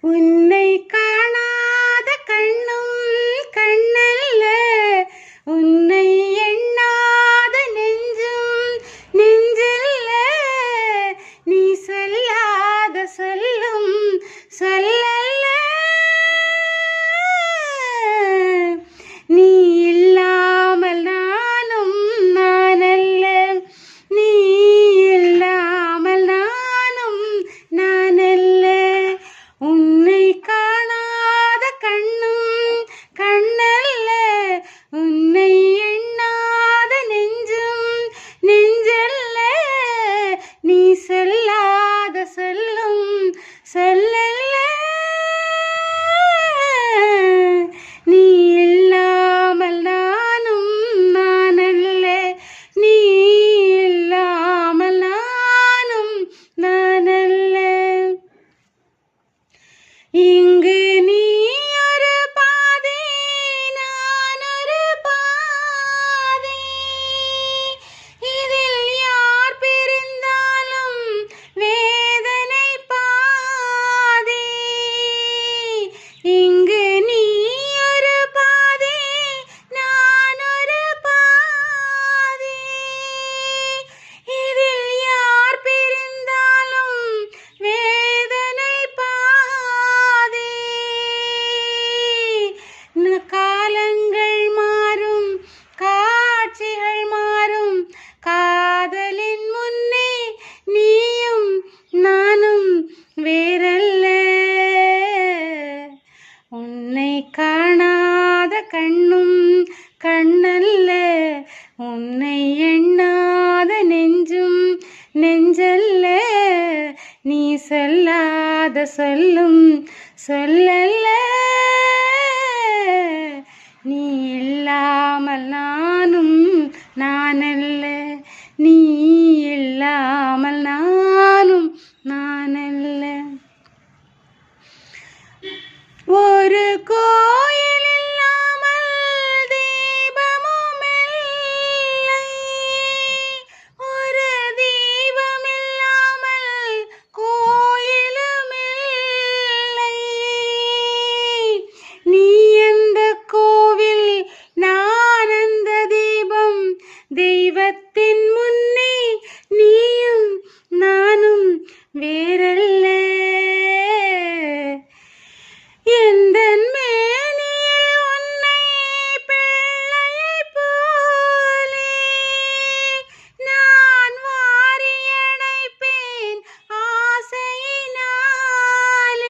உன்னை காணாத கண்ணும் கண்ணல்ல, உன்னை எண்ணாத நெஞ்சும் நெஞ்சல்ல, நீ சொல்லாத சொல்லும் சொல்லல்ல, நீ இல்லாமல் நானும் நானல்ல, நீ இல்லாமல் நானும் நானல்ல. உன்னை காணாத கண்ணும் கண்ணல்ல, உன்னை எண்ணாத நெஞ்சும் நெஞ்சல்ல, நீ சொல்லாத சொல்லும் சொல்லல்ல, நீ இல்லாமல் நானும் நானல்ல, நீ இல்லாமல் நானும் நானல்ல. இங்கு நீ ஒரு பாதி, நான் ஒரு பாதி, இதில் யார் பிரிந்தாலும் வேதனை பாதி. இங்கு நீ ஒரு பாதி, நான் ஒரு பாதி, இதில் யார் பிரிந்தாலும் வேதனை பாதி. காலங்கள் மாறும், காட்சிகள் மாறும், காதலின் முன்னே நீயும் நானும் வேறல்ல. உன்னை காணாத கண்ணும் கண்ணல்ல, உன்னை எண்ணாத நெஞ்சும் நெஞ்சல்ல, நீ சொல்லாத சொல்லும் சொல்லல்ல, நீ இல்லாமல் நானும் நானல்ல, நீ இல்லாமல் நானும் நானல்ல. ஒரு